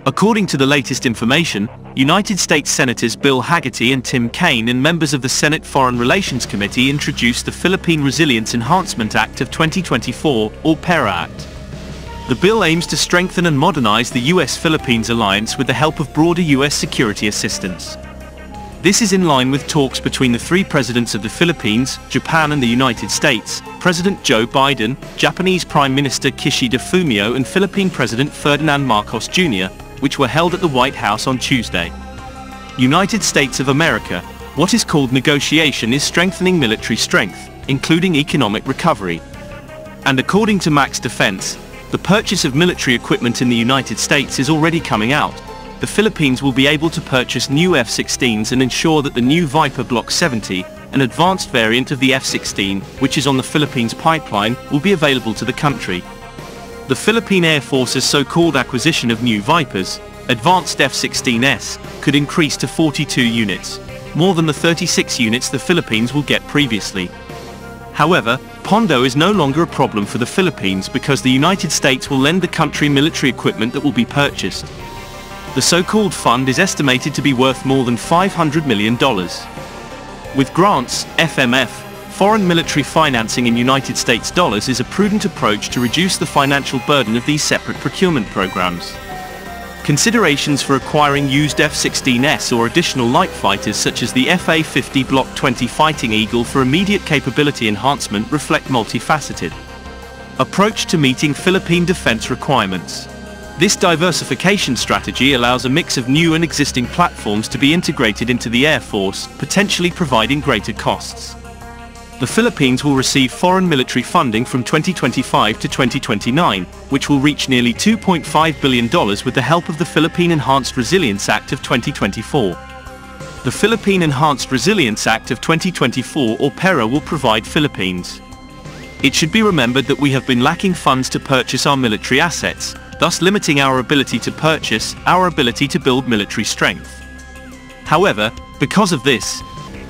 According to the latest information, United States Senators Bill Hagerty and Tim Kaine and members of the Senate Foreign Relations Committee introduced the Philippine Resilience Enhancement Act of 2024, or PERA Act. The bill aims to strengthen and modernize the U.S.-Philippines alliance with the help of broader U.S. security assistance. This is in line with talks between the three presidents of the Philippines, Japan and the United States, President Joe Biden, Japanese Prime Minister Kishida Fumio and Philippine President Ferdinand Marcos Jr., which were held at the White House on Tuesday. United States of America, what is called negotiation is strengthening military strength, including economic recovery. And according to Max Defense, the purchase of military equipment in the United States is already coming out. The Philippines will be able to purchase new F-16s and ensure that the new Viper Block 70, an advanced variant of the F-16, which is on the Philippines pipeline, will be available to the country. The Philippine Air Force's so-called acquisition of new Vipers, advanced F-16s, could increase to 42 units, more than the 36 units the Philippines will get previously. However, Pondo is no longer a problem for the Philippines because the United States will lend the country military equipment that will be purchased. The so-called fund is estimated to be worth more than $500 million. With grants, FMF, foreign military financing in United States dollars is a prudent approach to reduce the financial burden of these separate procurement programs. Considerations for acquiring used F-16s or additional light fighters such as the FA-50 Block 20 Fighting Eagle for immediate capability enhancement reflect multifaceted approach to meeting Philippine defense requirements. This diversification strategy allows a mix of new and existing platforms to be integrated into the Air Force, potentially providing greater costs. The Philippines will receive foreign military funding from 2025 to 2029, which will reach nearly $2.5 billion with the help of the Philippine Enhanced Resilience Act of 2024. The Philippine Enhanced Resilience Act of 2024 or PERA will provide Philippines. It should be remembered that we have been lacking funds to purchase our military assets, thus limiting our ability to purchase, our ability to build military strength. However, because of this,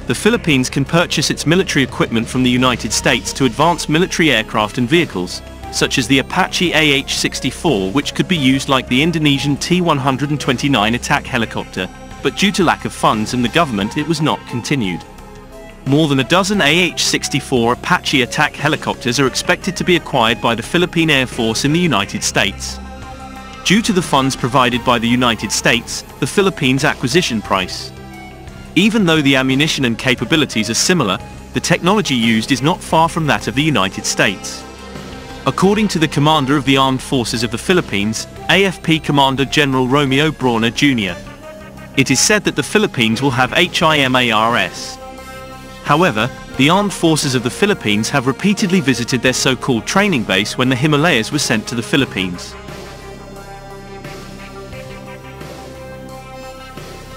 the Philippines can purchase its military equipment from the United States to advance military aircraft and vehicles, such as the Apache AH-64, which could be used like the Indonesian T-129 attack helicopter, but due to lack of funds and the government it was not continued. More than a dozen AH-64 Apache attack helicopters are expected to be acquired by the Philippine Air Force in the United States. Due to the funds provided by the United States, the Philippines acquisition price. Even though the ammunition and capabilities are similar, the technology used is not far from that of the United States. According to the Commander of the Armed Forces of the Philippines, AFP Commander General Romeo Brawner Jr., it is said that the Philippines will have HIMARS. However, the Armed Forces of the Philippines have repeatedly visited their so-called training base when the Himalayas were sent to the Philippines.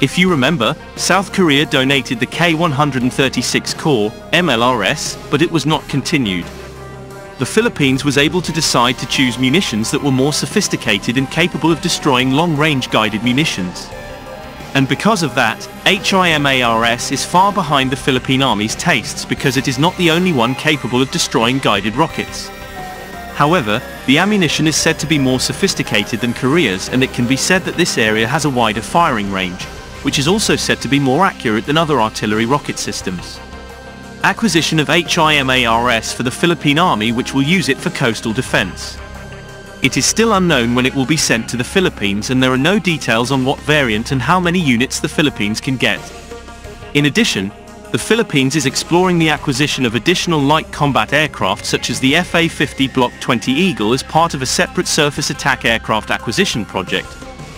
If you remember, South Korea donated the K-136 Core, MLRS, but it was not continued. The Philippines was able to decide to choose munitions that were more sophisticated and capable of destroying long-range guided munitions. And because of that, HIMARS is far behind the Philippine Army's tastes because it is not the only one capable of destroying guided rockets. However, the ammunition is said to be more sophisticated than Korea's, and it can be said that this area has a wider firing range, which is also said to be more accurate than other artillery rocket systems. Acquisition of HIMARS for the Philippine Army, which will use it for coastal defense. It is still unknown when it will be sent to the Philippines, and there are no details on what variant and how many units the Philippines can get. In addition, the Philippines is exploring the acquisition of additional light combat aircraft such as the FA-50 Block 20 Eagle as part of a separate surface attack aircraft acquisition project.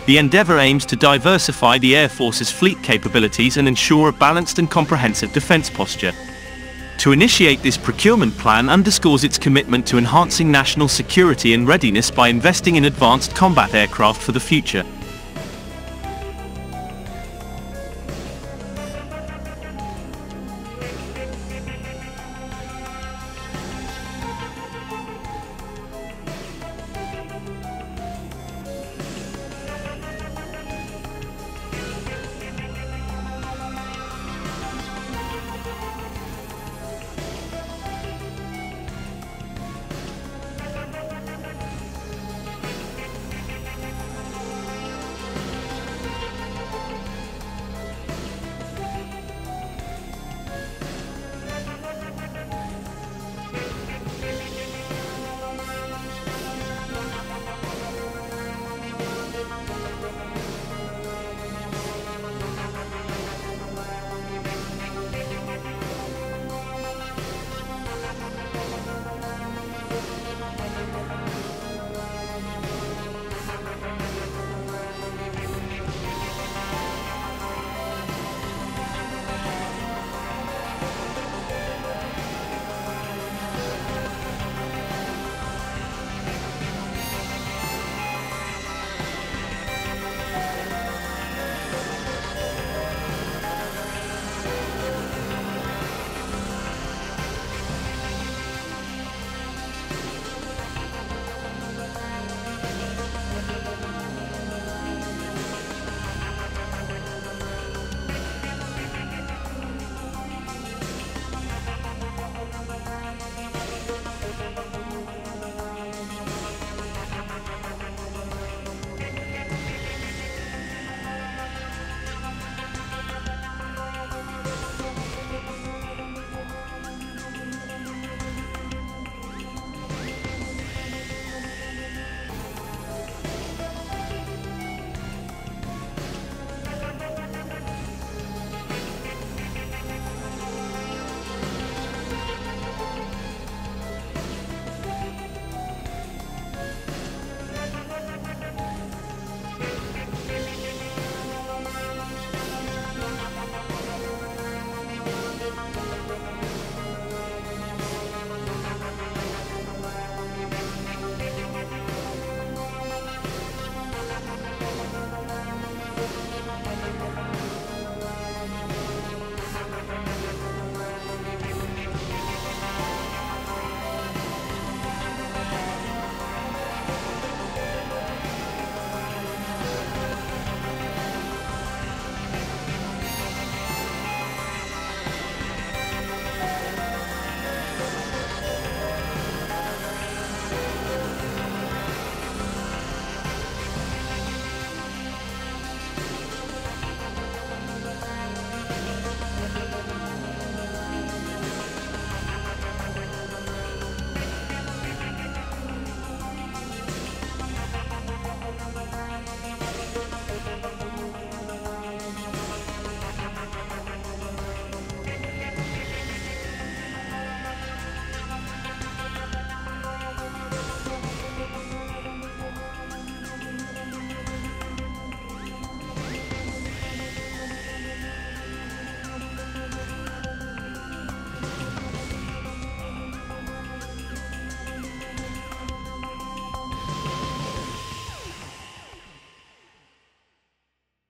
The endeavor aims to diversify the Air Force's fleet capabilities and ensure a balanced and comprehensive defense posture. To initiate this procurement plan underscores its commitment to enhancing national security and readiness by investing in advanced combat aircraft for the future.